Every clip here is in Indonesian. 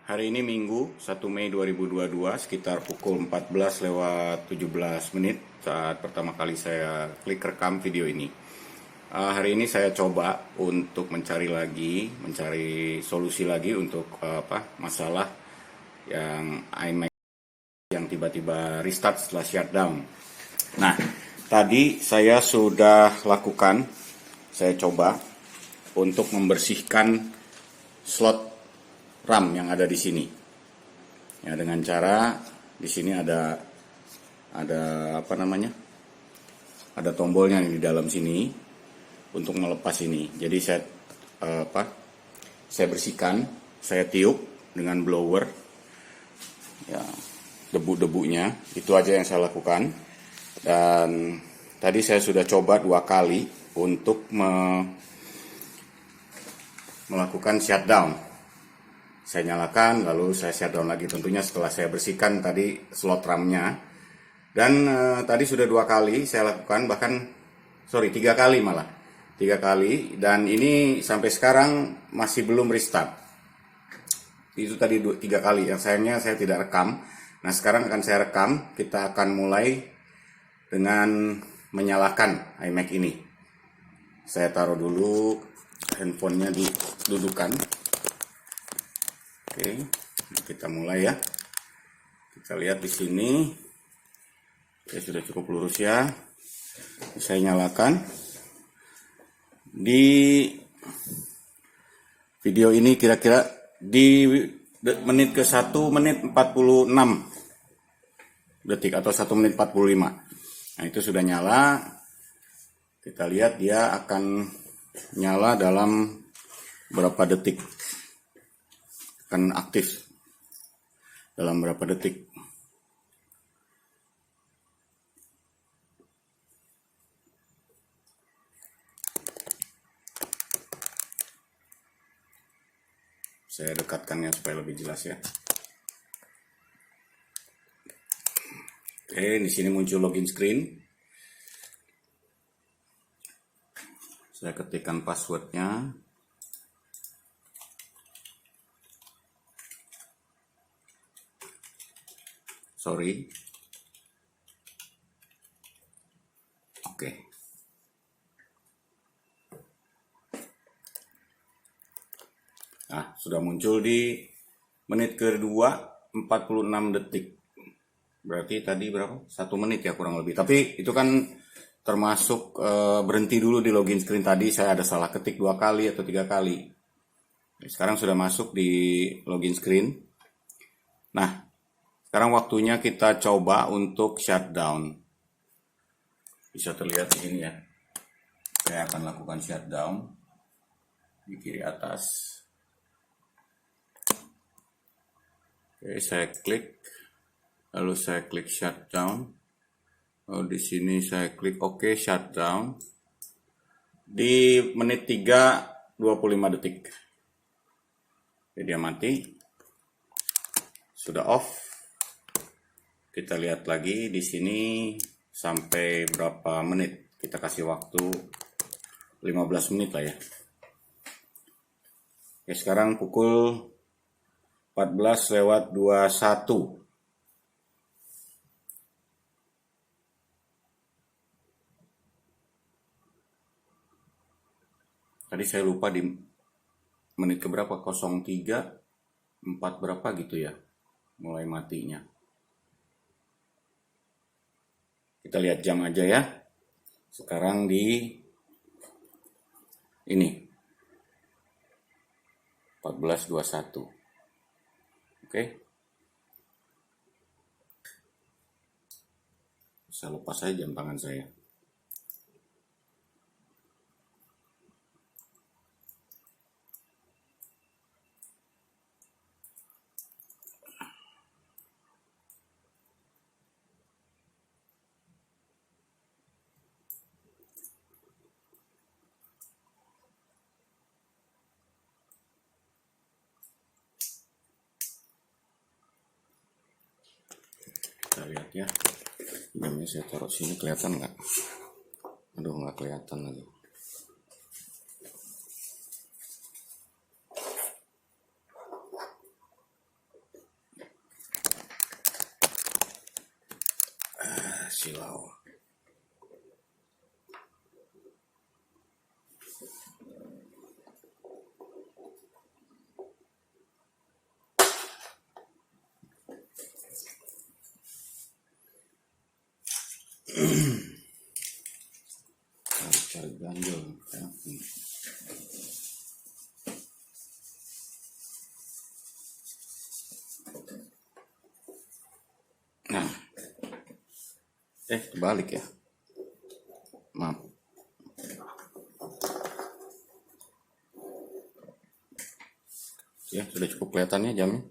Hari ini Minggu 1 Mei 2022 sekitar pukul 14:17 saat pertama kali saya klik rekam video ini. Hari ini saya coba untuk mencari solusi lagi untuk masalah yang iMac yang tiba-tiba restart setelah shutdown. Nah, tadi saya sudah lakukan, saya coba untuk membersihkan slot RAM yang ada di sini. Ya, dengan cara di sini ada Ada tombolnya nih di dalam sini untuk melepas ini. Jadi saya bersihkan, saya tiup dengan blower. Ya, debu-debunya itu aja yang saya lakukan. Dan tadi saya sudah coba 2 kali untuk melakukan shutdown. Saya nyalakan, lalu saya shutdown lagi tentunya setelah saya bersihkan tadi slot RAM-nya. Dan tadi sudah 2 kali saya lakukan, 3 kali malah. 3 kali, dan ini sampai sekarang masih belum restart. Itu tadi 3 kali, yang sayangnya saya tidak rekam. Nah, sekarang akan saya rekam, kita akan mulai dengan menyalakan iMac ini. Saya taruh dulu handphonenya di dudukan. Oke, kita mulai ya. Kita lihat di sini. Oke, sudah cukup lurus ya. Saya nyalakan. Di video ini kira-kira di menit ke 1 menit 46 detik atau 1 menit 45. Nah, itu sudah nyala. Kita lihat dia akan nyala dalam berapa detik. Akan aktif dalam berapa detik. Saya dekatkannya supaya lebih jelas ya. Oke, di sini muncul login screen. Saya ketikkan passwordnya. Sorry. Oke. Nah, sudah muncul di menit kedua 46 detik. Berarti tadi berapa? 1 menit ya kurang lebih. Tapi itu kan termasuk berhenti dulu di login screen tadi. Saya ada salah ketik 2 kali atau 3 kali. Sekarang sudah masuk di login screen. Nah, sekarang waktunya kita coba untuk shutdown. Bisa terlihat di sini ya. Saya akan lakukan shutdown di kiri atas. Oke, saya klik. Lalu saya klik shutdown. Lalu di sini saya klik OK shutdown. Di menit 3 25 detik. Jadi dia mati. Sudah off. Kita lihat lagi di sini sampai berapa menit. Kita kasih waktu 15 menit lah ya. Oke, sekarang pukul 14:21. Tadi saya lupa di menit keberapa, 03, 4 berapa gitu ya, mulai matinya. Kita lihat jam aja ya. Sekarang di ini 14:21. Oke. Saya lepas saja jam tangan saya. Kita lihat ya. Jamnya saya taruh sini, kelihatan nggak? Aduh, nggak kelihatan lagi. Tarik ganjel ya. Nah, kebalik ya. Maaf. Ya, sudah cukup kelihatannya jamnya.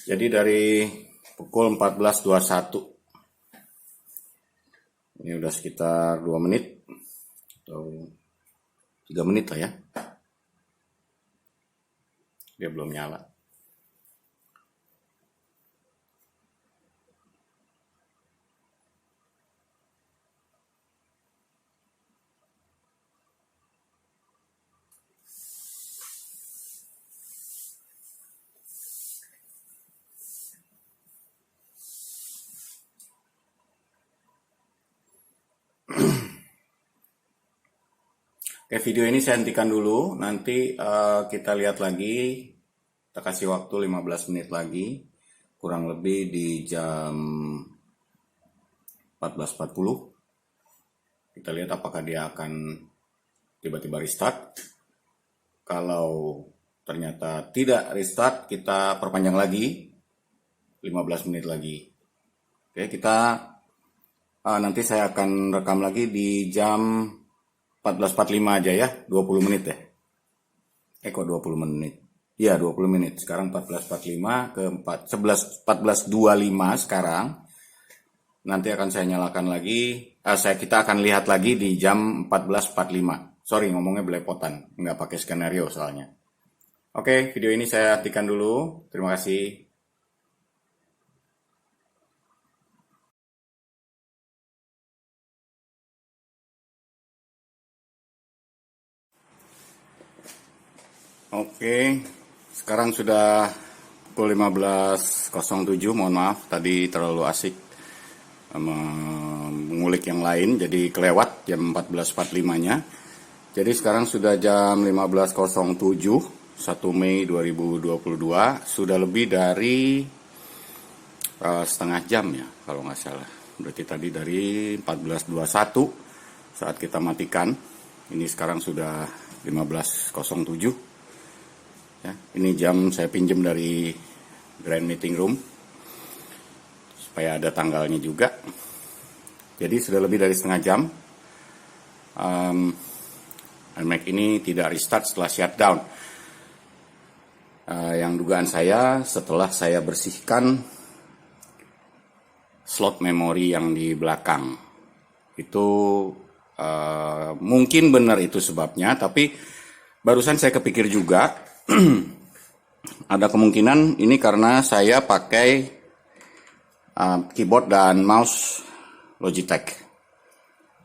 Jadi dari pukul 14.21, ini udah sekitar 2 menit atau 3 menit lah ya. Dia belum nyala. Oke, video ini saya hentikan dulu. Nanti kita lihat lagi. Kita kasih waktu 15 menit lagi. Kurang lebih di jam 14.40. Kita lihat apakah dia akan tiba-tiba restart. Kalau ternyata tidak restart, kita perpanjang lagi 15 menit lagi. Oke, nanti saya akan rekam lagi di jam 14.45 aja ya, 20 menit ya. Kok 20 menit? Iya, 20 menit. Sekarang 14.45 ke 14.25 sekarang. Nanti akan saya nyalakan lagi. Kita akan lihat lagi di jam 14.45. Sorry, ngomongnya belepotan. Nggak pakai skenario soalnya. Oke, video ini saya hentikan dulu. Terima kasih. Oke, sekarang sudah pukul 15.07, mohon maaf tadi terlalu asik mengulik yang lain, jadi kelewat jam 14.45-nya. Jadi sekarang sudah jam 15.07, 1 Mei 2022, sudah lebih dari setengah jam ya, kalau nggak salah. Berarti tadi dari 14.21 saat kita matikan, ini sekarang sudah 15.07. Ya, ini jam saya pinjam dari Grand Meeting Room supaya ada tanggalnya juga. Jadi sudah lebih dari setengah jam. iMac ini tidak restart setelah shutdown. Yang dugaan saya setelah saya bersihkan slot memori yang di belakang. Itu mungkin benar itu sebabnya, tapi barusan saya kepikir juga ada kemungkinan ini karena saya pakai keyboard dan mouse Logitech.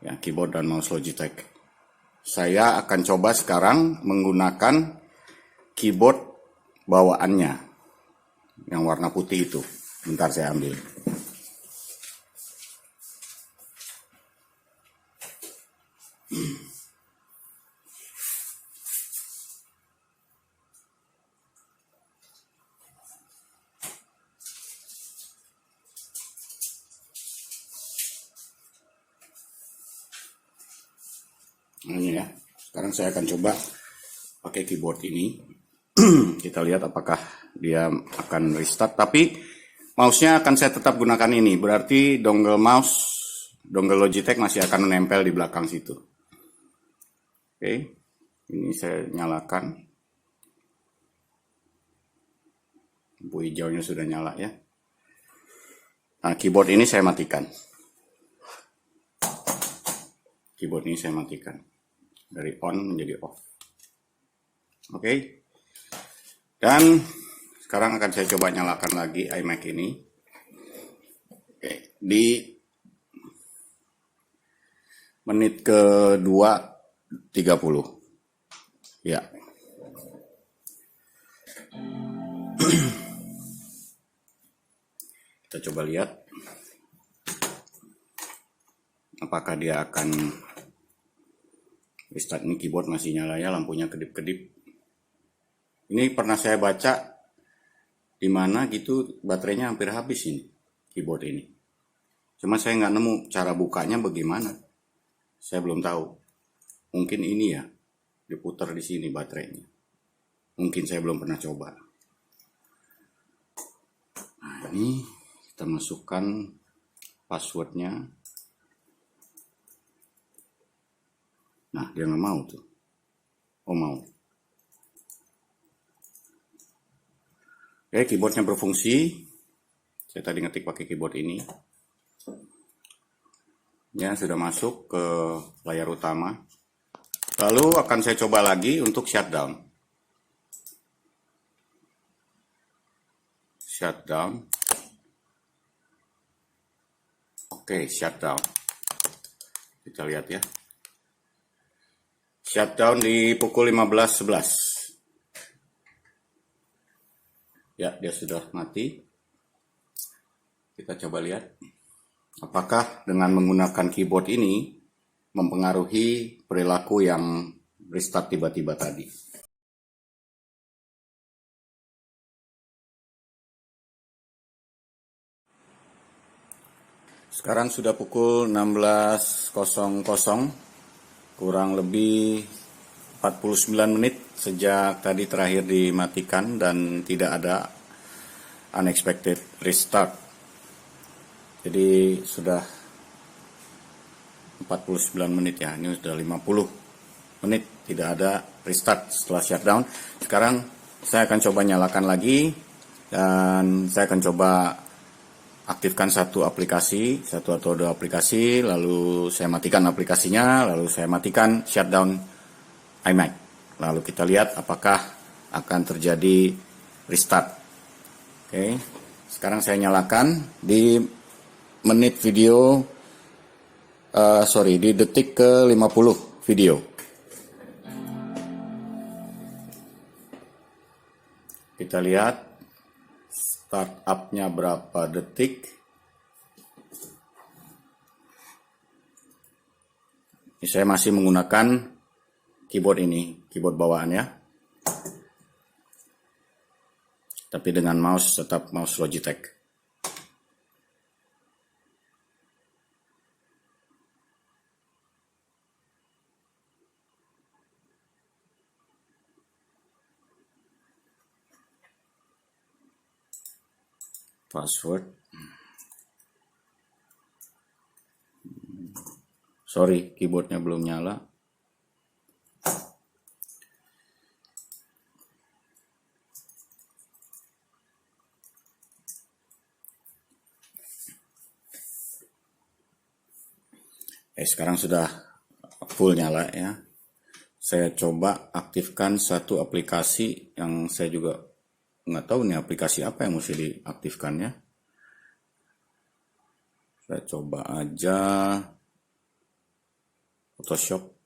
Ya, keyboard dan mouse Logitech. Saya akan coba sekarang menggunakan keyboard bawaannya yang warna putih itu. Bentar saya ambil. Ini ya, sekarang saya akan coba pakai keyboard ini. Kita lihat apakah dia akan restart. Tapi mouse-nya akan saya tetap gunakan ini. Berarti dongle Logitech masih akan menempel di belakang situ. Oke, ini saya nyalakan. Lampu hijaunya sudah nyala ya. Nah, keyboard ini saya matikan. Keyboard ini saya matikan. Dari on menjadi off. Oke. Dan sekarang akan saya coba nyalakan lagi iMac ini. Oke. Di menit ke-2 30. Ya. Kita Kita coba lihat apakah dia akan restart. Ini keyboard masih nyala ya, lampunya kedip-kedip. Ini pernah saya baca di mana gitu baterainya hampir habis ini keyboard ini. Cuma saya nggak nemu cara bukanya bagaimana. Saya belum tahu. Mungkin ini ya, diputar di sini baterainya. Mungkin saya belum pernah coba. Nah, ini kita masukkan passwordnya. Nah, dia nggak mau tuh. Oh, mau. Oke, keyboardnya berfungsi. Saya tadi ngetik pakai keyboard ini. Ya, sudah masuk ke layar utama. Lalu akan saya coba lagi untuk shutdown. Shutdown. Oke, shutdown. Kita lihat ya. Shutdown di pukul 15.11. Ya, dia sudah mati. Kita coba lihat. Apakah dengan menggunakan keyboard ini mempengaruhi perilaku yang restart tiba-tiba tadi. Sekarang sudah pukul 16.00. Kurang lebih 49 menit sejak tadi terakhir dimatikan dan tidak ada unexpected restart. Jadi sudah 49 menit ya, ini sudah 50 menit tidak ada restart setelah shutdown. Sekarang saya akan coba nyalakan lagi dan saya akan coba aktifkan satu atau dua aplikasi, lalu saya matikan aplikasinya, lalu saya matikan shutdown iMac. Lalu kita lihat apakah akan terjadi restart. Oke, sekarang saya nyalakan di menit video, di detik ke 50 video. Kita lihat startupnya berapa detik. Ini saya masih menggunakan keyboard ini, keyboard bawaan ya. Tapi dengan mouse, tetap mouse Logitech. Password. Sorry, keyboardnya belum nyala. Sekarang sudah full nyala ya. Saya coba aktifkan satu aplikasi yang saya juga nggak tahu nih aplikasi apa yang mesti diaktifkan ya. Saya coba aja Photoshop.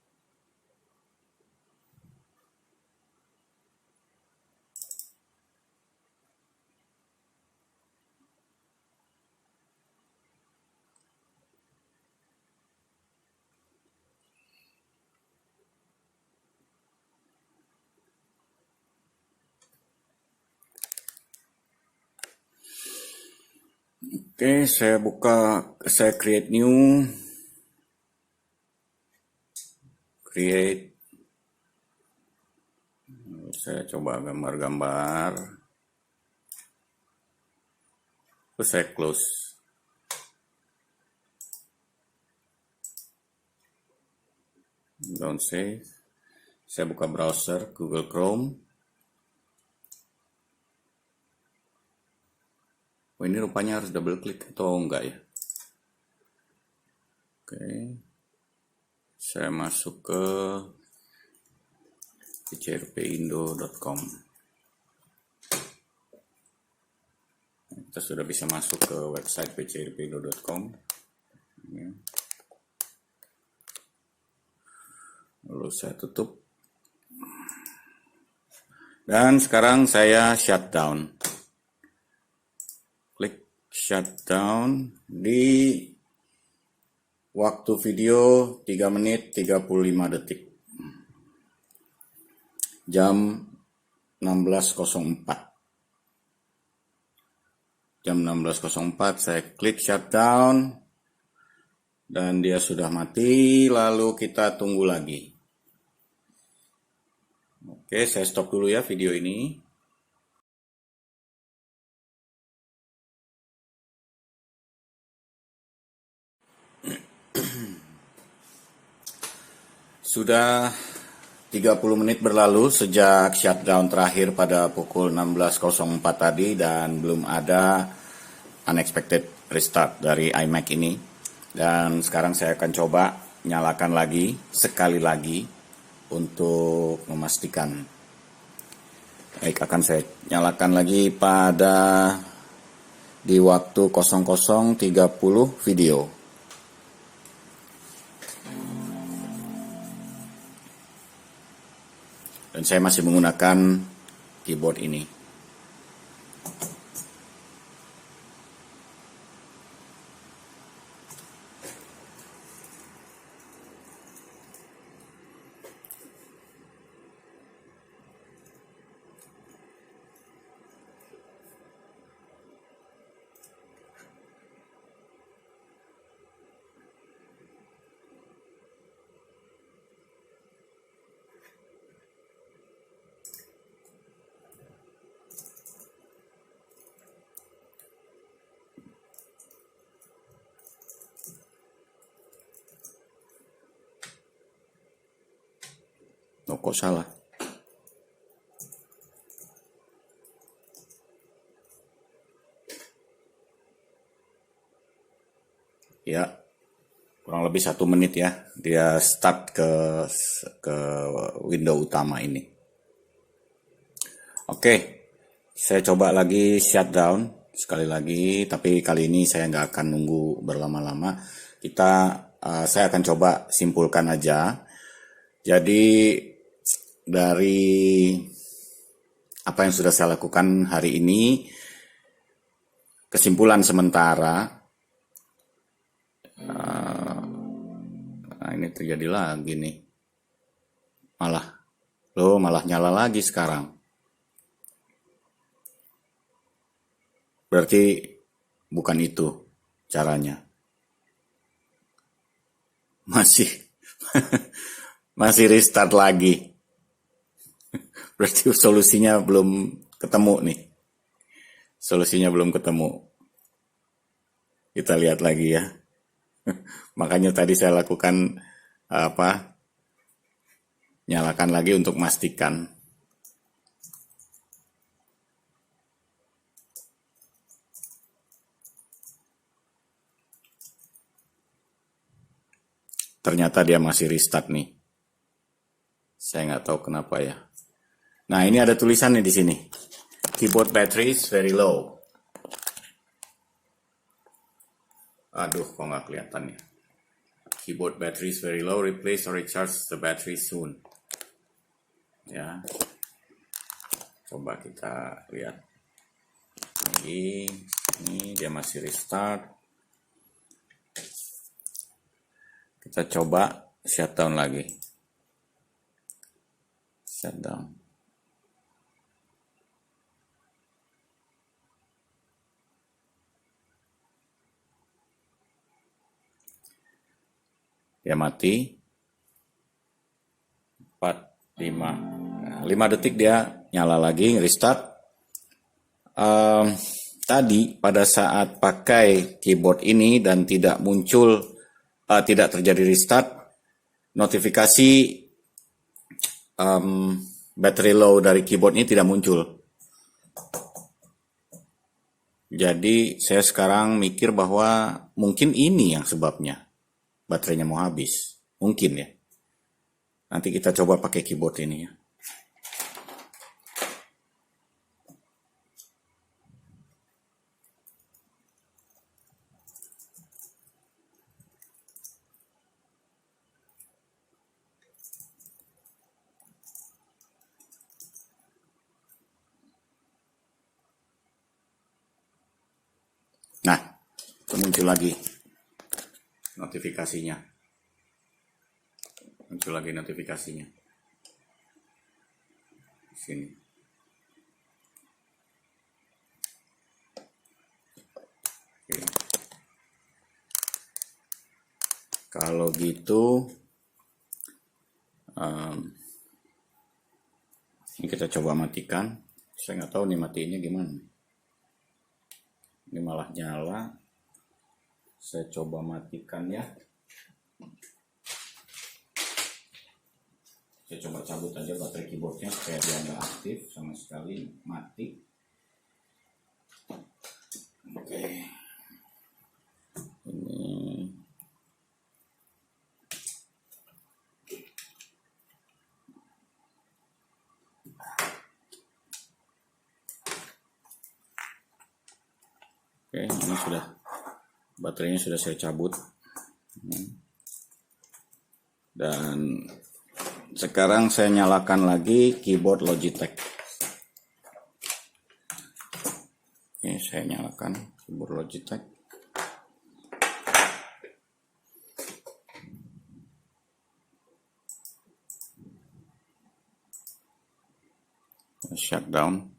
Oke, saya create new, saya coba gambar-gambar, terus saya close. Don't save. Saya buka browser Google Chrome. Oh, ini rupanya harus double klik atau enggak ya? Oke. Saya masuk ke pcrpindo.com. Kita sudah bisa masuk ke website pcrpindo.com. Lalu saya tutup. Dan sekarang saya shutdown. Klik shutdown di waktu video 3 menit 35 detik. Jam 16.04. Jam 16.04 saya klik shutdown dan dia sudah mati, lalu kita tunggu lagi. Oke, saya stop dulu ya video ini. Sudah 30 menit berlalu sejak shutdown terakhir pada pukul 16.04 tadi dan belum ada unexpected restart dari iMac ini. Dan sekarang saya akan coba nyalakan lagi, sekali lagi untuk memastikan. Baik, akan saya nyalakan lagi pada di waktu 00.30 video. Dan saya masih menggunakan keyboard ini. Oh, kok salah? Ya, kurang lebih 1 menit ya. Dia start ke window utama ini. Oke, saya coba lagi shutdown sekali lagi, tapi kali ini saya nggak akan nunggu berlama-lama. Saya akan coba simpulkan aja. Jadi dari apa yang sudah saya lakukan hari ini, kesimpulan sementara, nah ini terjadi lagi nih, malah nyala lagi sekarang. Berarti bukan itu caranya. Masih restart lagi. Berarti solusinya belum ketemu nih. Solusinya belum ketemu. Kita lihat lagi ya. Makanya tadi saya lakukan nyalakan lagi untuk memastikan. Ternyata dia masih restart nih. Saya nggak tahu kenapa ya. Nah, ini ada tulisannya di sini. Keyboard battery is very low. Aduh, kok nggak kelihatan ya. Keyboard battery is very low. Replace or recharge the battery soon. Ya. Coba kita lihat. Ini dia masih restart. Kita coba shutdown lagi. Shutdown. Dia mati. 4, 5. Nah, 5 detik dia nyala lagi, restart. Tadi pada saat pakai keyboard ini dan tidak muncul, tidak terjadi restart, notifikasi battery low dari keyboard ini tidak muncul. Jadi saya sekarang mikir bahwa mungkin ini yang sebabnya baterainya mau habis. Mungkin ya. Nanti kita coba pakai keyboard ini ya. Nah, muncul lagi notifikasinya. Muncul lagi notifikasinya. Sini. Oke. Kalau gitu, ini kita coba matikan. Saya nggak tahu nih matiinnya gimana. Ini malah nyala. Saya coba matikan ya. Saya coba cabut aja baterai keyboardnya supaya dia nggak aktif sama sekali, mati. Oke. Ini. Oke, ini sudah baterainya sudah saya cabut. Dan sekarang saya nyalakan lagi keyboard Logitech. Oke, saya nyalakan keyboard Logitech. Shutdown.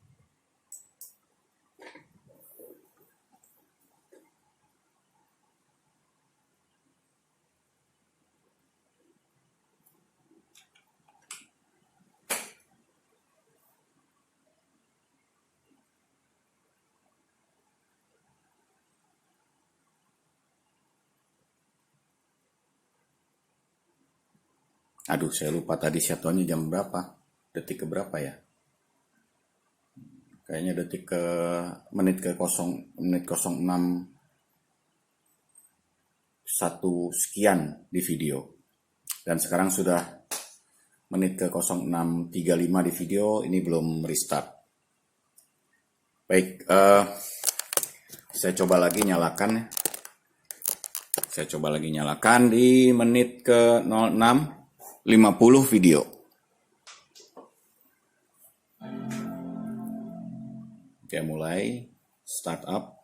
Aduh, saya lupa tadi shutdownnya jam berapa, detik ke berapa ya? Kayaknya menit ke 06 1 sekian di video. Dan sekarang sudah menit ke 06.35 di video, ini belum restart. Baik, saya coba lagi nyalakan. Saya coba lagi nyalakan di menit ke 06.50 video. Oke, mulai start up.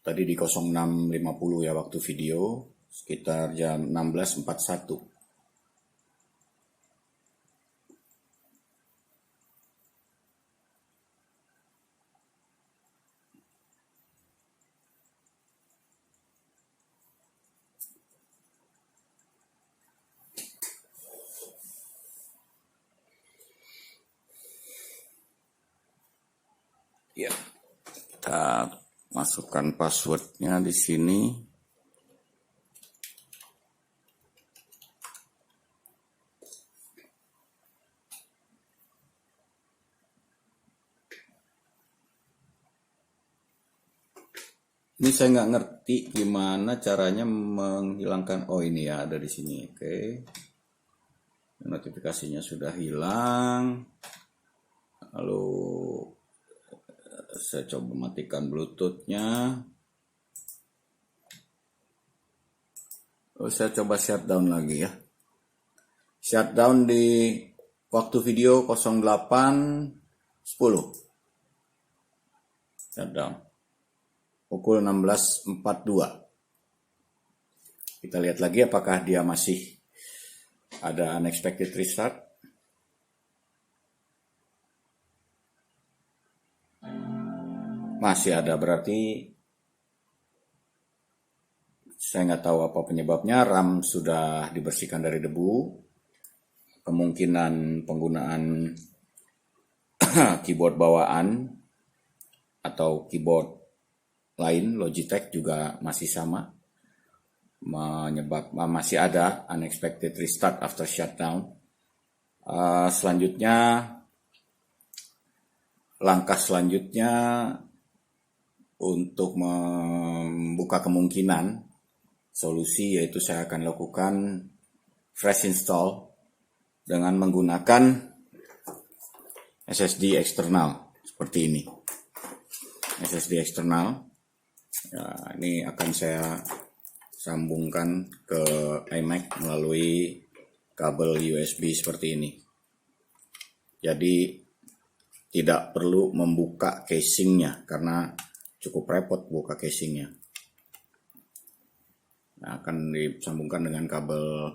Tadi di 06.50 ya waktu video, sekitar jam 16.41. Ya, kita masukkan passwordnya di sini. Ini saya nggak ngerti gimana caranya menghilangkan. Oh, ini ya, ada di sini. Oke, notifikasinya sudah hilang. Lalu saya coba matikan Bluetooth-nya. Saya coba shutdown lagi ya. Shutdown di waktu video 08.10. Shutdown. Pukul 16.42. Kita lihat lagi apakah dia masih ada unexpected restart. Masih ada, berarti saya nggak tahu apa penyebabnya. RAM sudah dibersihkan dari debu. Kemungkinan penggunaan keyboard bawaan atau keyboard lain Logitech juga masih sama. Masih ada unexpected restart after shutdown. Langkah selanjutnya untuk membuka kemungkinan solusi, yaitu saya akan lakukan fresh install dengan menggunakan SSD eksternal seperti ini. SSD eksternal ya, ini akan saya sambungkan ke iMac melalui kabel USB seperti ini. Jadi tidak perlu membuka casingnya karena cukup repot buka casingnya. Nah, akan disambungkan dengan kabel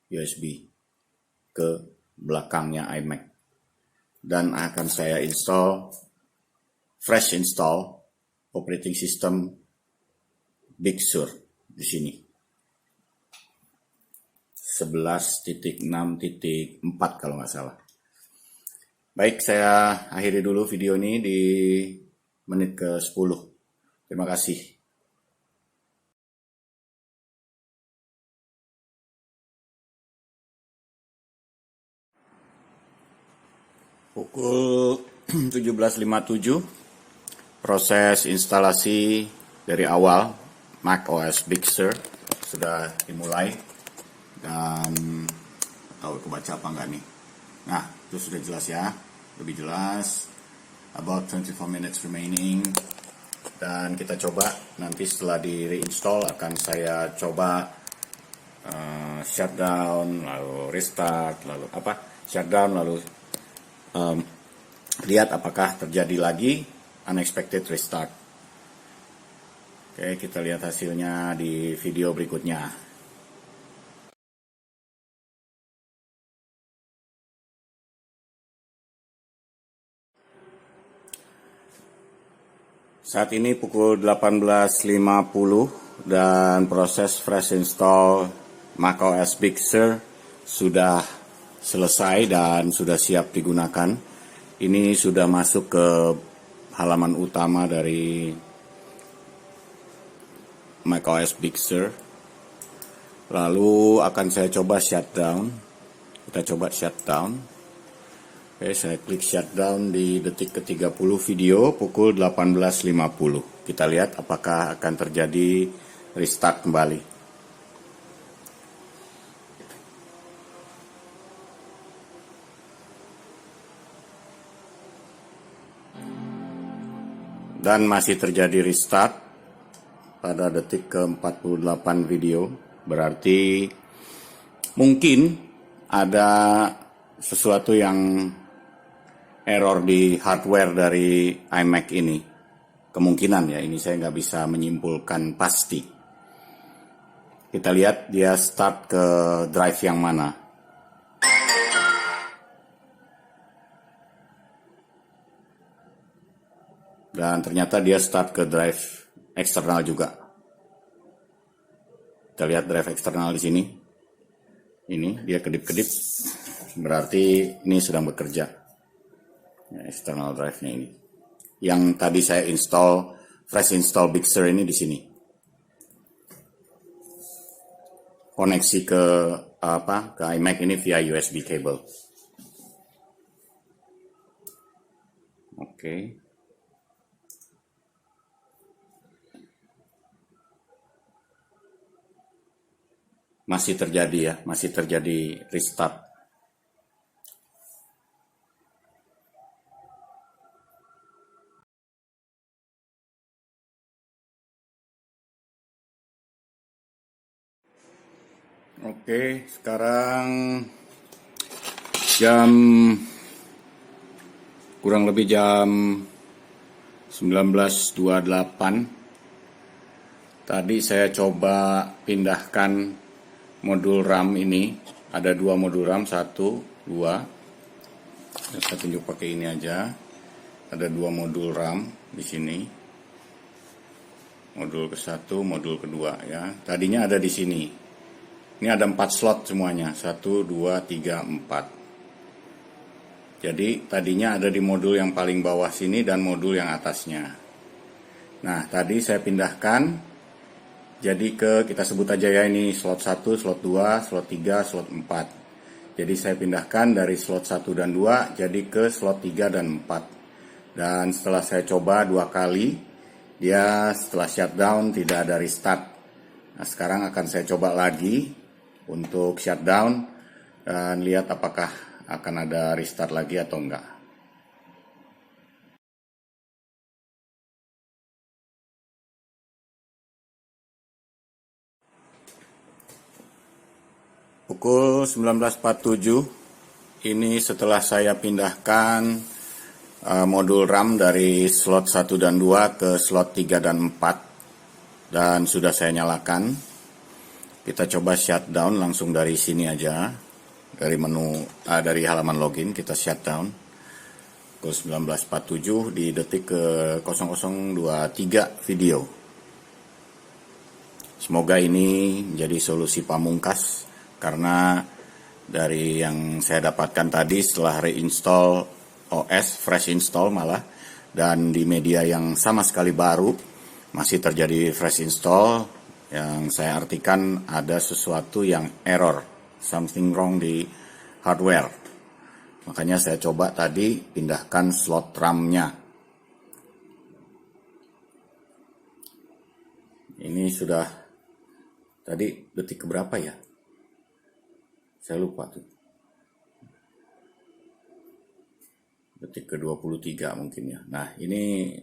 USB ke belakangnya iMac. Dan akan saya fresh install operating system Big Sur di sini. 11.6.4 kalau nggak salah. Baik, saya akhiri dulu video ini di menit ke-10. Terima kasih. Pukul 17.57, proses instalasi dari awal Mac OS Big Sur sudah dimulai. Dan tahu kebaca apa enggak nih? Nah, itu sudah jelas ya, lebih jelas. About 24 minutes remaining. Dan kita coba nanti setelah di reinstall akan saya coba shutdown, lalu restart, lalu shutdown, lalu lihat apakah terjadi lagi unexpected restart. Oke, kita lihat hasilnya di video berikutnya. Saat ini pukul 18.50 dan proses fresh install macOS Big Sur sudah selesai dan sudah siap digunakan. Ini sudah masuk ke halaman utama dari macOS Big Sur. Lalu akan saya coba shutdown. Kita coba shutdown. Oke, saya klik shutdown di detik ke-30 video pukul 18.50. Kita lihat apakah akan terjadi restart kembali. Dan masih terjadi restart pada detik ke-48 video. Berarti mungkin ada sesuatu yang error di hardware dari iMac ini. Kemungkinan ya, ini saya nggak bisa menyimpulkan pasti. Kita lihat dia start ke drive yang mana. Dan ternyata dia start ke drive eksternal juga. Kita lihat drive eksternal di sini. Ini dia kedip-kedip. Berarti ini sedang bekerja. Ya, external drive-nya ini. Yang tadi saya fresh install Big Sur ini di sini. Koneksi ke iMac ini via USB cable. Oke. Masih terjadi ya, masih terjadi restart. Oke, sekarang kurang lebih jam 19.28. Tadi saya coba pindahkan modul RAM ini. Ada dua modul RAM, 1, 2. Saya tunjuk pakai ini aja. Ada dua modul RAM di sini. Modul ke-1, modul kedua ya. Tadinya ada di sini. Ini ada 4 slot semuanya. 1, 2, 3, 4. Jadi tadinya ada di modul yang paling bawah sini dan modul yang atasnya. Nah, tadi saya pindahkan. Jadi kita sebut aja ya, ini slot 1, slot 2, slot 3, slot 4. Jadi saya pindahkan dari slot 1 dan 2 jadi ke slot 3 dan 4. Dan setelah saya coba 2 kali, dia setelah shutdown tidak ada restart. Nah, sekarang akan saya coba lagi untuk shutdown dan lihat apakah akan ada restart lagi atau enggak. Pukul 19.47, ini setelah saya pindahkan modul RAM dari slot 1 dan 2 ke slot 3 dan 4, dan sudah saya nyalakan. Kita coba shutdown langsung dari sini aja, dari menu, dari halaman login kita shutdown pukul 19.47 di detik ke 0023 video. Semoga ini menjadi solusi pamungkas, karena dari yang saya dapatkan tadi setelah reinstall OS, fresh install malah, dan di media yang sama sekali baru masih terjadi fresh install, yang saya artikan ada sesuatu yang error, something wrong di hardware. Makanya saya coba tadi pindahkan slot RAM-nya. Ini sudah tadi detik keberapa ya? Saya lupa tuh. Detik ke-23 mungkin ya. Nah, ini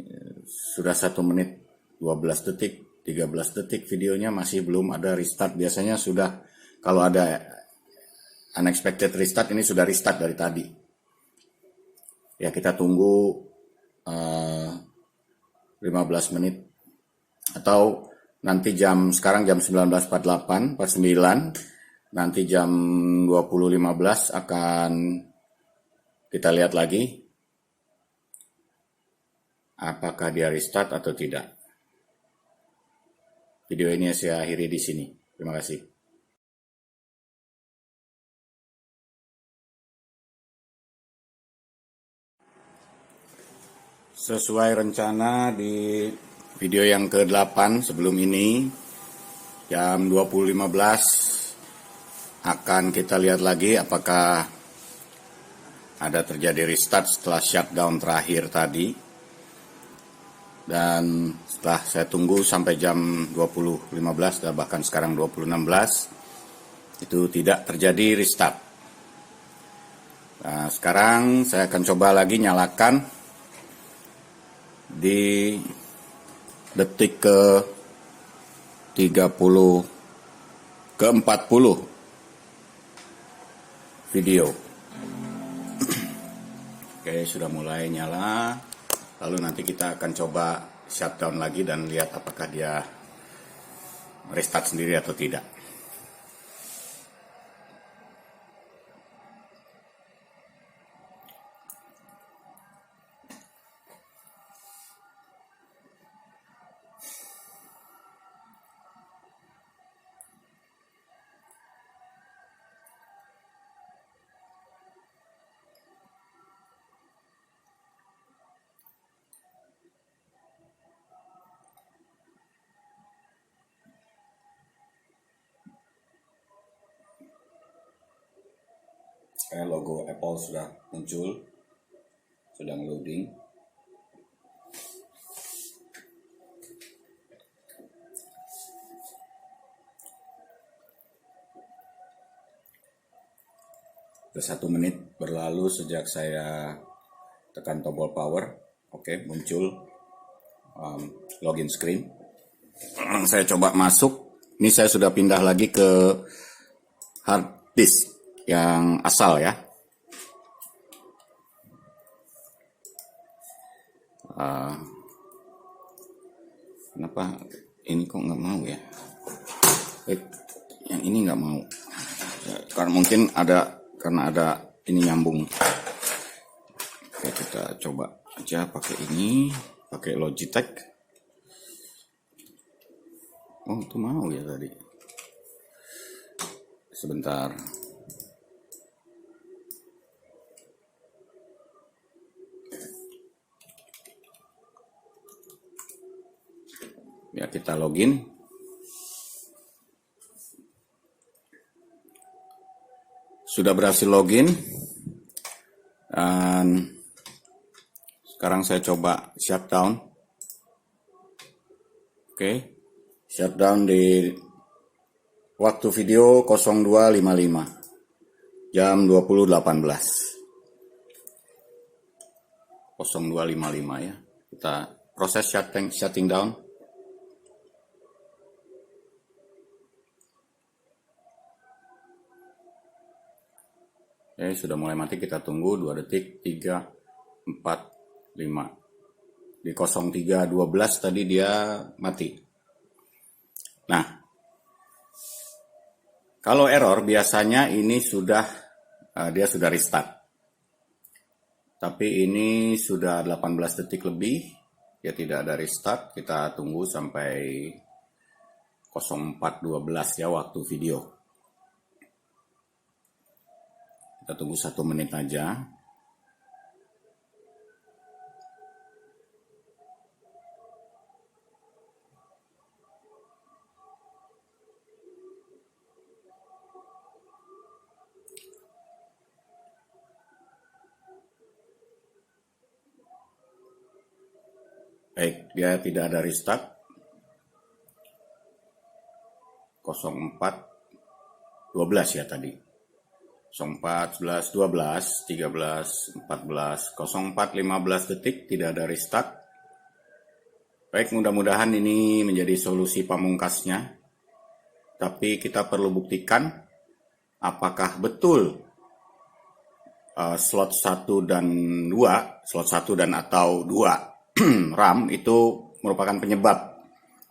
sudah 1 menit 12 detik, 13 detik videonya masih belum ada restart. Biasanya sudah, kalau ada unexpected restart, ini sudah restart dari tadi. Ya, kita tunggu 15 menit. Atau nanti sekarang jam 19.48, 49. Nanti jam 20.15 akan kita lihat lagi apakah dia restart atau tidak. Video ini saya akhiri di sini. Terima kasih. Sesuai rencana di video yang ke-8 sebelum ini, jam 20.15 akan kita lihat lagi apakah ada terjadi restart setelah shutdown terakhir tadi. Dan setelah saya tunggu sampai jam 20.15 dan bahkan sekarang 20.16, itu tidak terjadi restart. Nah, sekarang saya akan coba lagi nyalakan di detik ke 40 video. Oke, sudah mulai nyala. Lalu nanti kita akan coba shutdown lagi dan lihat apakah dia restart sendiri atau tidak. Logo Apple sudah muncul, sedang loading. Sudah 1 menit berlalu sejak saya tekan tombol power. Oke, muncul login screen. Saya coba masuk. Ini saya sudah pindah lagi ke hard disk yang asal ya. Kenapa ini kok nggak mau ya? Yang ini nggak mau. Karena mungkin karena ada ini nyambung. Oke, kita coba aja pakai ini, pakai Logitech. Oh, itu mau ya tadi. Sebentar. Ya, kita login. Sudah berhasil login. Dan sekarang saya coba shutdown. Oke. Shutdown di waktu video 02.55. Jam 20.18. 02.55 ya. Kita proses shutting down. Oke, sudah mulai mati, kita tunggu 2 detik, 3, 4, Di 03.12 tadi dia mati. Nah, kalau error biasanya ini dia sudah restart. Tapi ini sudah 18 detik lebih, dia tidak ada restart. Kita tunggu sampai 04.12 ya waktu video. Kita tunggu 1 menit aja. Baik, dia tidak ada restart. 04.12 ya tadi. 04, 11, 12, 13, 14, 04, 15 detik tidak ada restart. Baik, mudah-mudahan ini menjadi solusi pamungkasnya. Tapi kita perlu buktikan apakah betul slot 1 dan 2, slot 1 dan atau 2 RAM itu merupakan penyebab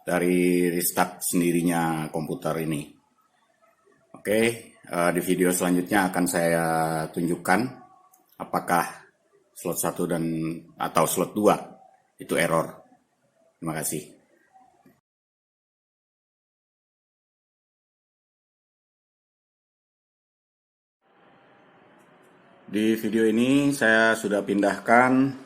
dari restart sendirinya komputer ini. Oke, di video selanjutnya akan saya tunjukkan apakah slot 1 dan atau slot 2 itu error. Terima kasih. Di video ini saya sudah pindahkan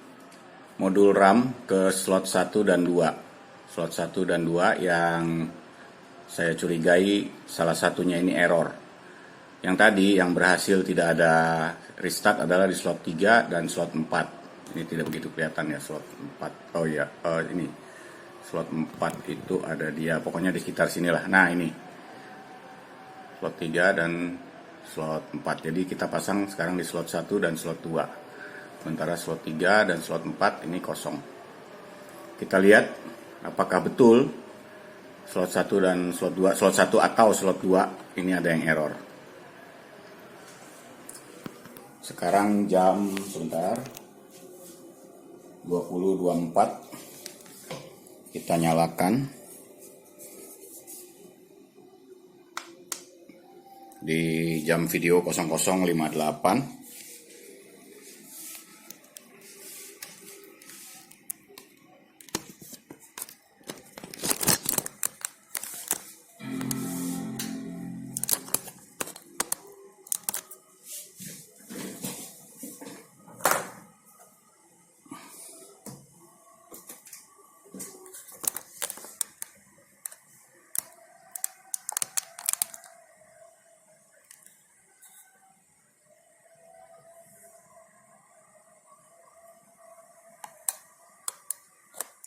modul RAM ke slot 1 dan 2. Slot 1 dan 2 yang saya curigai salah satunya ini error. Yang tadi yang berhasil tidak ada restart adalah di slot 3 dan slot 4. Ini tidak begitu kelihatan ya slot 4. Oh iya, ini slot 4 itu ada dia, pokoknya di sekitar sinilah. Nah ini slot 3 dan slot 4. Jadi kita pasang sekarang di slot 1 dan slot 2. Sementara slot 3 dan slot 4 ini kosong. Kita lihat apakah betul slot 1 dan slot 2, slot 1 atau slot 2 ini ada yang error. Sekarang jam sebentar 20.24. Kita nyalakan di jam video 00.58.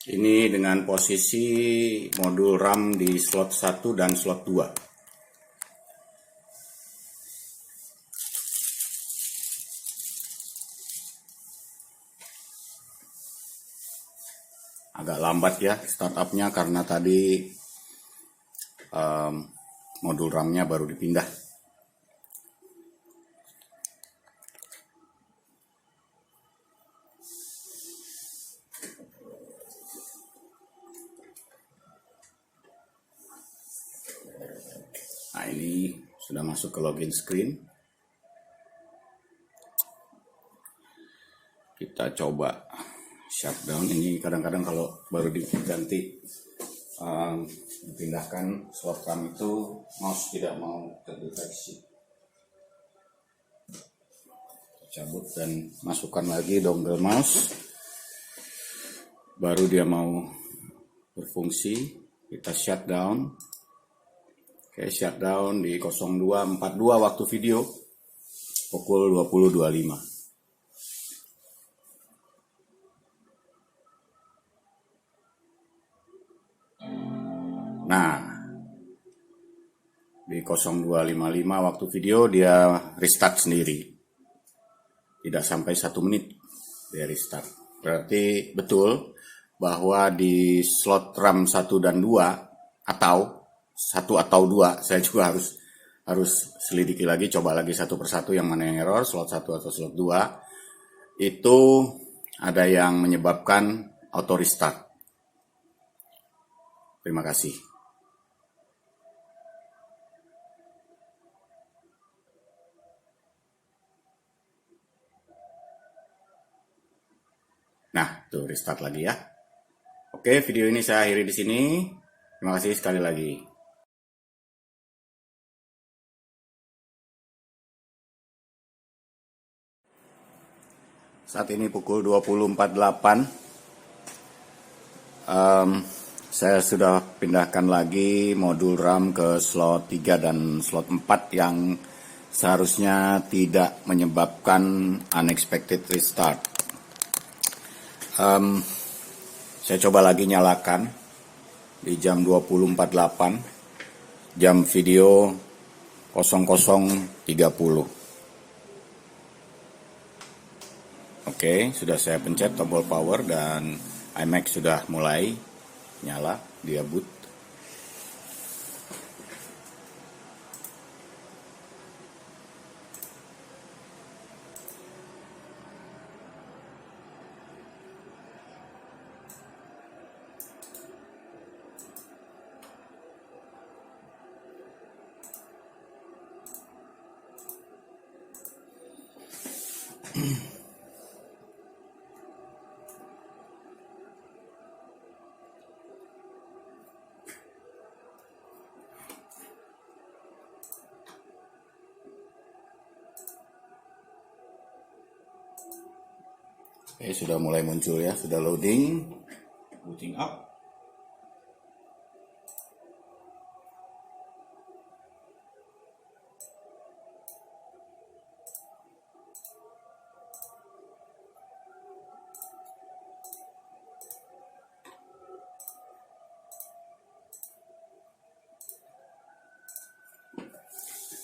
Ini dengan posisi modul RAM di slot 1 dan slot 2. Agak lambat ya startupnya karena tadi modul RAM-nya baru dipindah. Nah ini sudah masuk ke login screen. Kita coba shutdown. Ini kadang-kadang kalau baru diganti dipindahkan slot RAM itu mouse tidak mau terdeteksi. Cabut dan masukkan lagi dongle mouse. Baru dia mau berfungsi. Kita shutdown. Oke, shutdown di 02.42 waktu video pukul 20.25. Nah, di 02.55 waktu video dia restart sendiri. Tidak sampai 1 menit dia restart. Berarti betul bahwa di slot RAM 1 dan 2 atau 1 atau 2, saya juga harus selidiki lagi, coba lagi satu persatu yang mana yang error, slot 1 atau slot 2. Itu ada yang menyebabkan auto restart. Terima kasih. Nah, tuh restart lagi ya. Oke, video ini saya akhiri di sini. Terima kasih sekali lagi. Saat ini pukul 20.48. Saya sudah pindahkan lagi modul RAM ke slot 3 dan slot 4 yang seharusnya tidak menyebabkan unexpected restart. Saya coba lagi nyalakan di jam 20.48, jam video 00.30. Oke, sudah saya pencet tombol power dan iMac sudah mulai nyala, dia boot. Oke, sudah mulai muncul ya, sudah loading, booting up.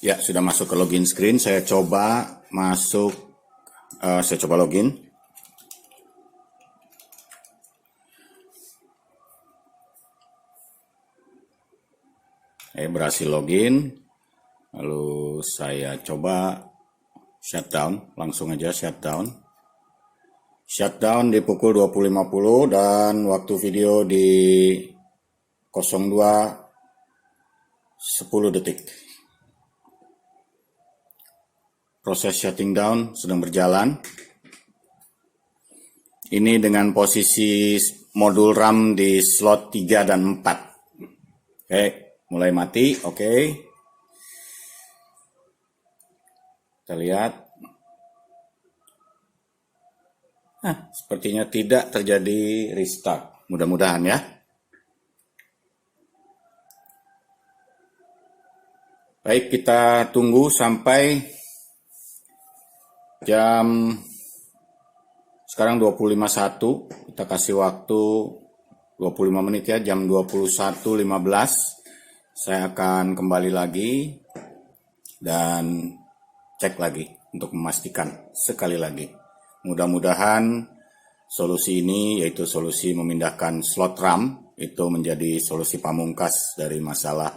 Ya, sudah masuk ke login screen. Saya coba login. Berhasil login. Lalu saya coba shutdown, langsung aja shutdown. Shutdown di pukul 20.50 dan waktu video di 02.10 detik. Proses shutting down sedang berjalan. Ini dengan posisi modul RAM di slot 3 dan 4. Oke, mulai mati. Oke. Kita lihat. Sepertinya tidak terjadi restart. Mudah-mudahan ya. Baik, kita tunggu sampai jam sekarang 20.51, kita kasih waktu 25 menit ya, jam 21.15 saya akan kembali lagi dan cek lagi untuk memastikan sekali lagi. Mudah-mudahan solusi ini, yaitu solusi memindahkan slot RAM, itu menjadi solusi pamungkas dari masalah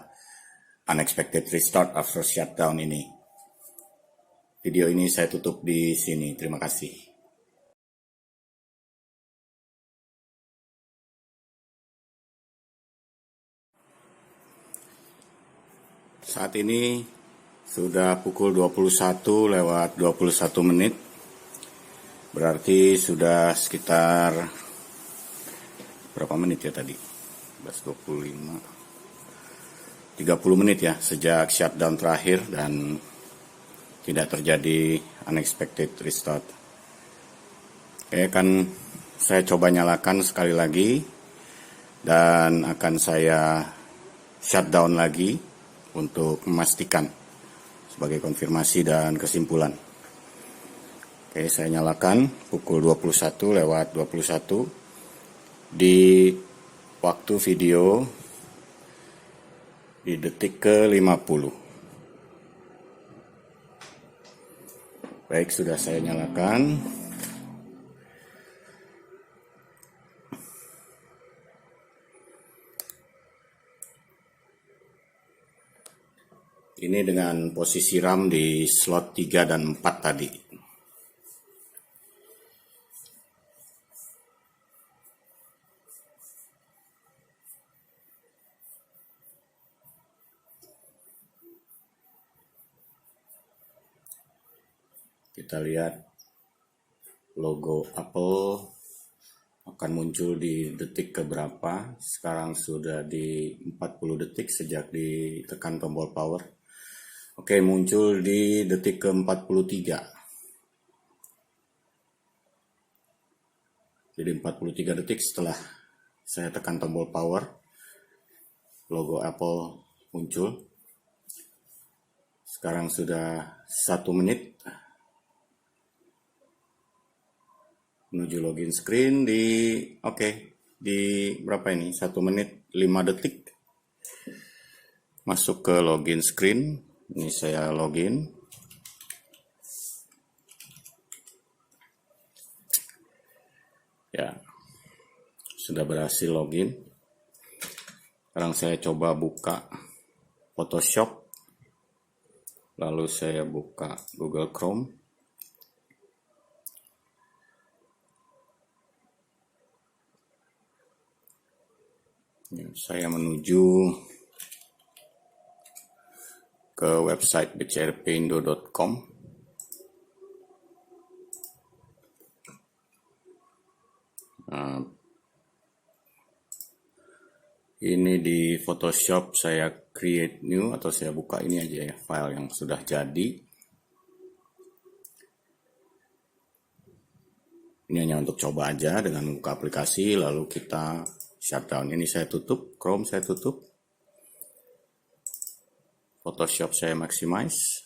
unexpected restart after shutdown ini. Video ini saya tutup di sini. Terima kasih. Saat ini sudah pukul 21.21 menit. Berarti sudah sekitar berapa menit ya tadi? 11.25. 30 menit ya sejak shutdown terakhir dan tidak terjadi unexpected restart. Oke, kan saya coba nyalakan sekali lagi dan akan saya shutdown lagi untuk memastikan sebagai konfirmasi dan kesimpulan. Oke, saya nyalakan pukul 21.21 di waktu video di detik ke-50. Baik, sudah saya nyalakan. Ini dengan posisi RAM di slot 3 dan 4 tadi. Kita lihat logo Apple akan muncul di detik keberapa. Sekarang sudah di 40 detik sejak ditekan tombol power. Oke, muncul di detik ke-43. Jadi 43 detik setelah saya tekan tombol power, logo Apple muncul. Sekarang sudah 1 menit menuju login screen di di berapa ini? 1 menit 5 detik masuk ke login screen. Ini saya login. Ya, sudah berhasil login. Sekarang saya coba buka Photoshop. Lalu saya buka Google Chrome. Saya menuju ke website bcrpindo.com. Ini di Photoshop saya create new, atau saya buka ini aja ya, file yang sudah jadi. Ini hanya untuk coba aja dengan membuka aplikasi, lalu kita shutdown. Ini saya tutup, Chrome saya tutup. Photoshop saya maximize.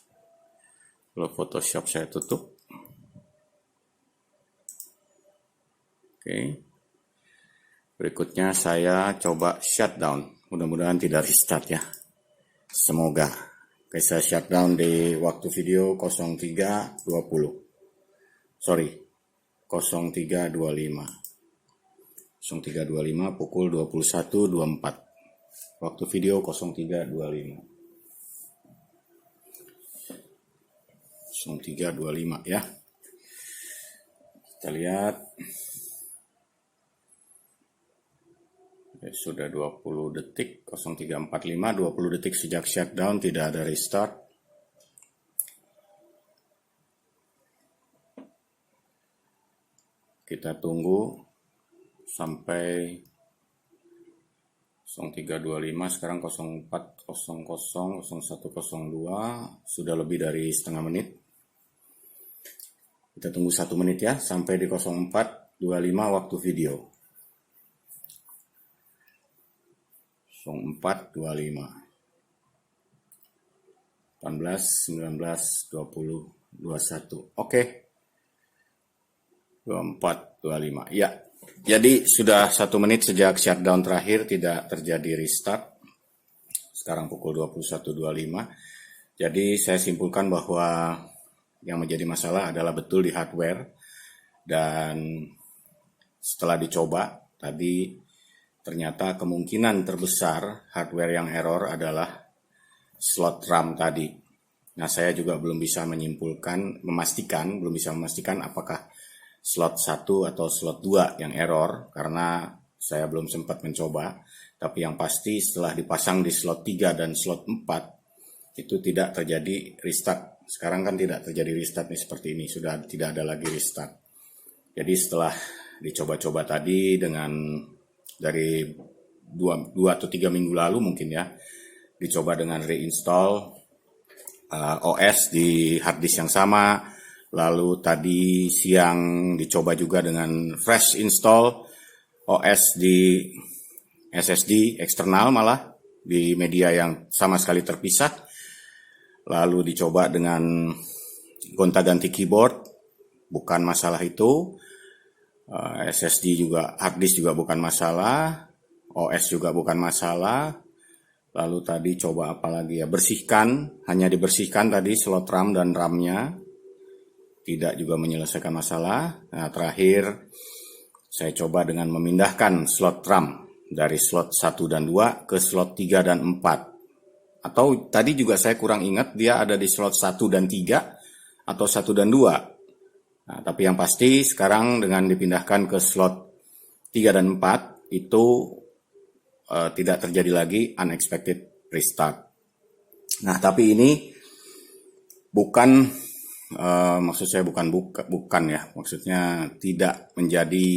Lalu Photoshop saya tutup. Oke. Berikutnya saya coba shutdown. Mudah-mudahan tidak restart ya. Semoga. Oke, saya shutdown di waktu video 03.20. Sorry, 03.25. 03.25 pukul 21.24. Waktu video 03.25. 03.25 ya. Kita lihat. Sudah 20 detik, 03.45, 20 detik sejak shutdown, tidak ada restart. Kita tunggu sampai 03.25, sekarang 04.00, 01.02, sudah lebih dari setengah menit. Kita tunggu 1 menit ya, sampai di 04.25 waktu video. 04.25, 18, 19, 20, 21. Oke. 24.25. Ya. Jadi sudah 1 menit sejak shutdown terakhir, tidak terjadi restart. Sekarang pukul 21.25. Jadi saya simpulkan bahwa yang menjadi masalah adalah betul di hardware. Dan setelah dicoba tadi, ternyata kemungkinan terbesar hardware yang error adalah slot RAM tadi. Nah, saya juga belum bisa memastikan apakah slot 1 atau slot 2 yang error, karena saya belum sempat mencoba. Tapi yang pasti setelah dipasang di slot 3 dan slot 4, itu tidak terjadi restart. Sekarang kan tidak terjadi restart nih, seperti ini, sudah tidak ada lagi restart. Jadi setelah dicoba-coba tadi dengan dari 2 atau 3 minggu lalu mungkin ya, dicoba dengan reinstall OS di harddisk yang sama, lalu tadi siang dicoba juga dengan fresh install OS di SSD eksternal, malah di media yang sama sekali terpisah, lalu dicoba dengan gonta-ganti keyboard, bukan masalah itu. SSD juga, harddisk juga bukan masalah, OS juga bukan masalah. Lalu tadi coba apa lagi ya, bersihkan, hanya dibersihkan tadi slot RAM dan RAM-nya, tidak juga menyelesaikan masalah. Nah, terakhir saya coba dengan memindahkan slot RAM dari slot 1 dan 2 ke slot 3 dan 4. Atau tadi juga saya kurang ingat, dia ada di slot 1 dan 3 atau 1 dan 2. Nah, tapi yang pasti sekarang dengan dipindahkan ke slot 3 dan 4 itu tidak terjadi lagi unexpected restart. Nah, tapi ini bukan Maksud saya bukan ya, maksudnya tidak menjadi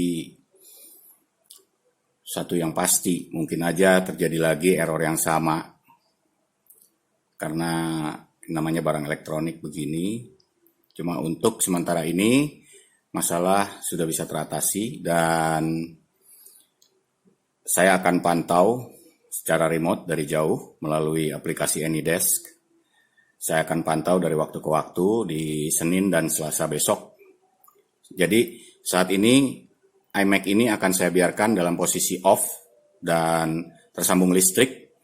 satu yang pasti. Mungkin aja terjadi lagi error yang sama, karena namanya barang elektronik begini. Cuma untuk sementara ini masalah sudah bisa teratasi, dan saya akan pantau secara remote dari jauh melalui aplikasi AnyDesk. Saya akan pantau dari waktu ke waktu di Senin dan Selasa besok. Jadi saat ini iMac ini akan saya biarkan dalam posisi off dan tersambung listrik.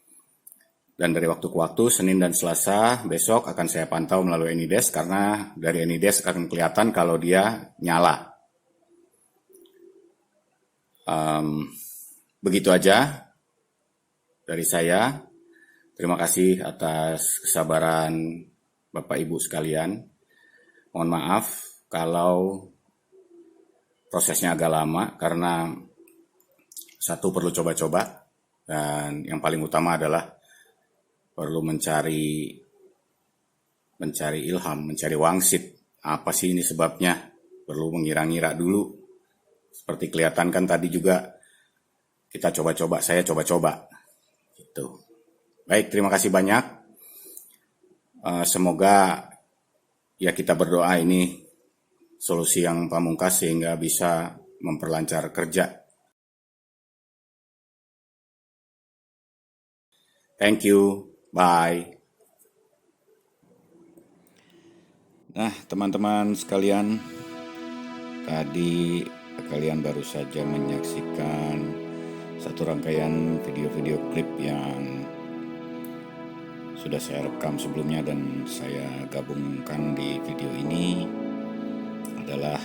Dan dari waktu ke waktu, Senin dan Selasa besok akan saya pantau melalui AnyDesk, karena dari AnyDesk akan kelihatan kalau dia nyala. Begitu aja dari saya. Terima kasih atas kesabaran Bapak Ibu sekalian. Mohon maaf kalau prosesnya agak lama, karena satu perlu coba-coba, dan yang paling utama adalah perlu mencari ilham, mencari wangsit. Apa sih ini sebabnya? Perlu mengira-ngira dulu. Seperti kelihatan kan tadi juga kita coba-coba, saya coba-coba. Gitu. Baik, terima kasih banyak. Semoga ya kita berdoa ini solusi yang pamungkas sehingga bisa memperlancar kerja. Thank you. Bye. Nah, teman-teman sekalian, tadi kalian baru saja menyaksikan satu rangkaian video-video klip yang sudah saya rekam sebelumnya dan saya gabungkan di video ini. Adalah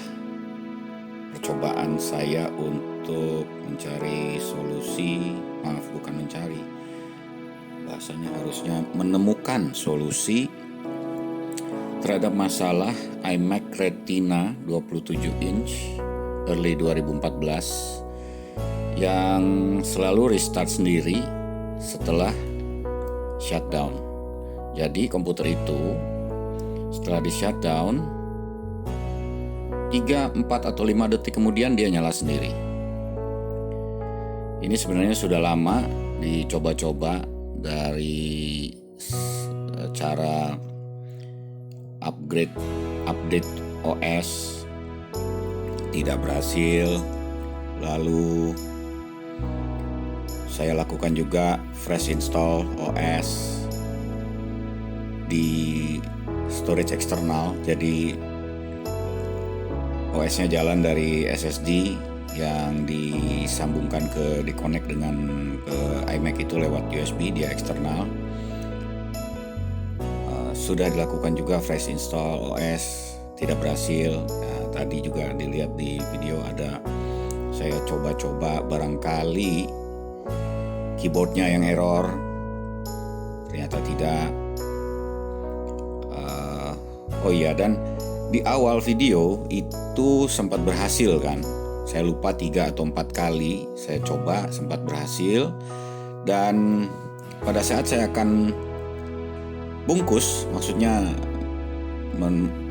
percobaan saya untuk mencari solusi, bukan mencari, bahasanya harusnya menemukan solusi terhadap masalah iMac Retina 27 inch early 2014 yang selalu restart sendiri setelah shutdown. Jadi komputer itu setelah di shutdown 3, 4, atau 5 detik kemudian dia nyala sendiri. Ini sebenarnya sudah lama dicoba-coba, dari cara update OS tidak berhasil. Lalu saya lakukan juga fresh install OS di storage eksternal. Jadi OS-nya jalan dari SSD yang disambungkan di-connect dengan iMac itu lewat USB, dia eksternal. Sudah dilakukan juga fresh install OS, tidak berhasil. Nah, tadi juga dilihat di video ada saya coba-coba, barangkali keyboardnya yang error, ternyata tidak. Oh iya, dan di awal video itu sempat berhasil kan. Saya lupa 3 atau 4 kali saya coba sempat berhasil. Dan pada saat saya akan bungkus, maksudnya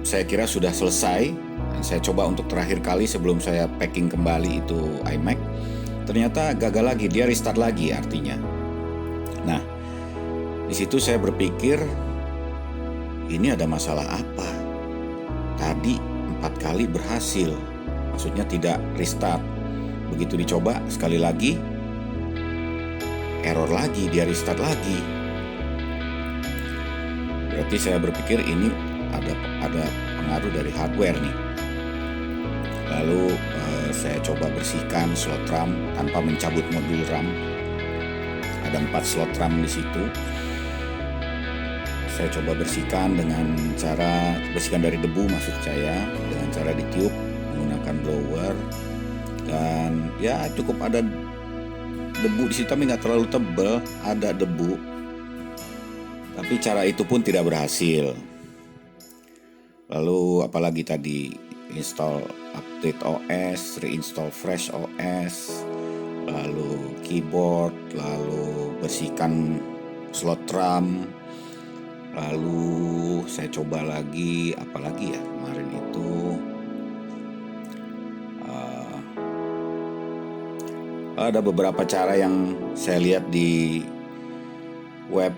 saya kira sudah selesai. Saya coba untuk terakhir kali sebelum saya packing kembali itu iMac. Ternyata gagal lagi, dia restart lagi artinya. Nah, di situ saya berpikir, ini ada masalah apa? Tadi 4 kali berhasil, maksudnya tidak restart. Begitu dicoba sekali lagi, error lagi, dia restart lagi. Berarti saya berpikir ini ada pengaruh dari hardware nih. Lalu saya coba bersihkan slot RAM tanpa mencabut modul RAM. Ada 4 slot RAM di situ. Saya coba bersihkan dengan cara bersihkan dari debu, maksud saya, dengan cara ditiup menggunakan blower. Dan ya cukup ada debu di situ, tapi nggak terlalu tebal, ada debu. Tapi cara itu pun tidak berhasil. Lalu apalagi tadi, install update OS, reinstall fresh OS, lalu keyboard, lalu bersihkan slot RAM. Lalu saya coba lagi, apalagi ya kemarin itu ada beberapa cara yang saya lihat di web,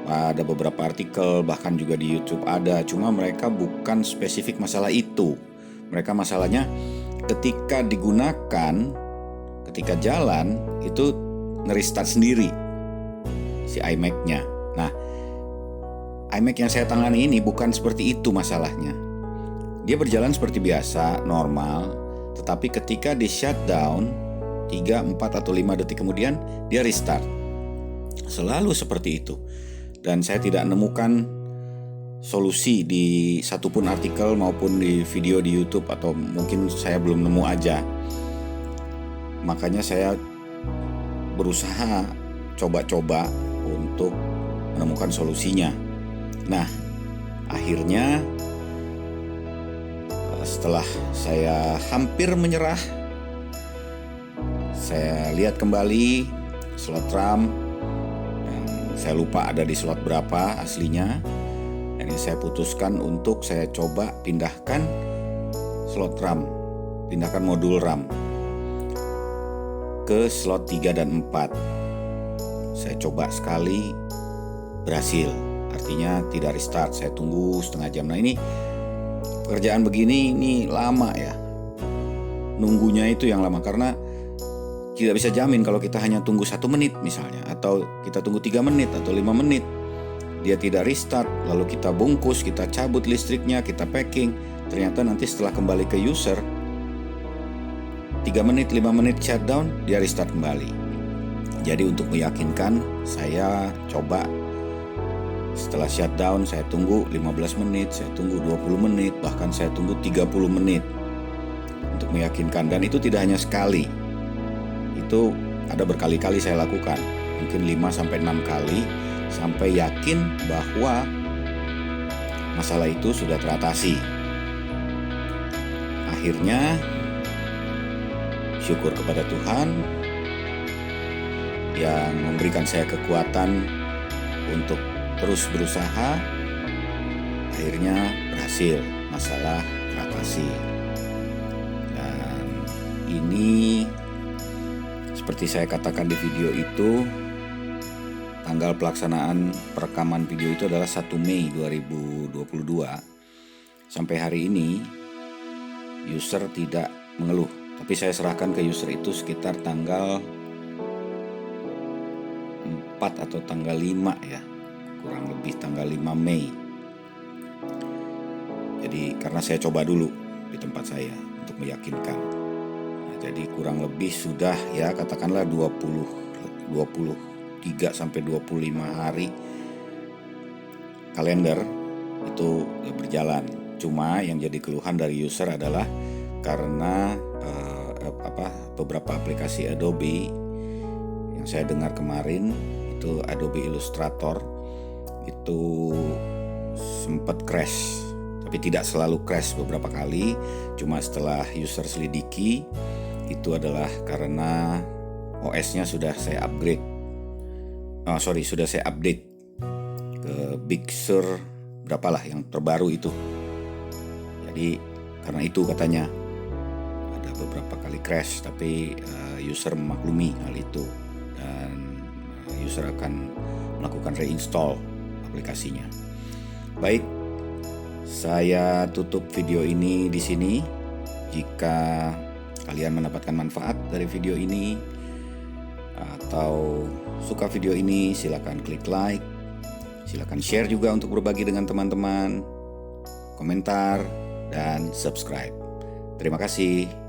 ada beberapa artikel, bahkan juga di YouTube ada. Cuma mereka bukan spesifik masalah itu. Mereka masalahnya ketika digunakan, ketika jalan itu nge-restart sendiri si iMac-nya. Nah, iMac yang saya tangani ini bukan seperti itu masalahnya. Dia berjalan seperti biasa, normal, tetapi ketika di shutdown 3, 4, atau 5 detik kemudian dia restart. Selalu seperti itu. Dan saya tidak menemukan solusi di satupun artikel maupun di video di YouTube, atau mungkin saya belum nemu aja. Makanya saya berusaha coba-coba untuk menemukan solusinya. Nah, akhirnya setelah saya hampir menyerah, saya lihat kembali slot RAM yang saya lupa ada di slot berapa aslinya. Ini saya putuskan untuk saya coba pindahkan slot RAM, pindahkan modul RAM ke slot 3 dan 4. Saya coba sekali, berhasil. Artinya tidak restart, saya tunggu setengah jam. Nah, ini pekerjaan begini ini lama ya. Nunggunya itu yang lama, karena tidak bisa jamin kalau kita hanya tunggu 1 menit misalnya, atau kita tunggu 3 menit atau 5 menit. Dia tidak restart, lalu kita bungkus, kita cabut listriknya, kita packing. Ternyata nanti setelah kembali ke user, 3 menit, 5 menit shutdown, dia restart kembali. Jadi untuk meyakinkan, saya coba setelah shutdown saya tunggu 15 menit, saya tunggu 20 menit, bahkan saya tunggu 30 menit untuk meyakinkan. Dan itu tidak hanya sekali, itu ada berkali-kali saya lakukan, mungkin 5-6 kali, sampai yakin bahwa masalah itu sudah teratasi. Akhirnya syukur kepada Tuhan yang memberikan saya kekuatan untuk terus berusaha. Akhirnya berhasil, masalah teratasi. Dan ini seperti saya katakan di video itu, tanggal pelaksanaan perekaman video itu adalah 1 Mei 2022. Sampai hari ini user tidak mengeluh, tapi saya serahkan ke user itu sekitar tanggal 4 atau tanggal 5 ya, kurang lebih tanggal 5 Mei. Jadi karena saya coba dulu di tempat saya untuk meyakinkan. Nah, jadi kurang lebih sudah ya katakanlah 23 sampai 25 hari kalender itu berjalan. Cuma yang jadi keluhan dari user adalah karena beberapa aplikasi Adobe yang saya dengar kemarin, itu Adobe Illustrator itu sempat crash, tapi tidak selalu crash, beberapa kali. Cuma setelah user selidiki, itu adalah karena OS-nya sudah saya upgrade. Sudah saya update ke Big Sur berapalah yang terbaru itu. Jadi karena itu katanya ada beberapa kali crash, tapi user memaklumi hal itu dan user akan melakukan reinstall aplikasinya. Baik, saya tutup video ini di sini. Jika kalian mendapatkan manfaat dari video ini atau suka video ini, silakan klik like, silakan share juga untuk berbagi dengan teman-teman, komentar, dan subscribe. Terima kasih.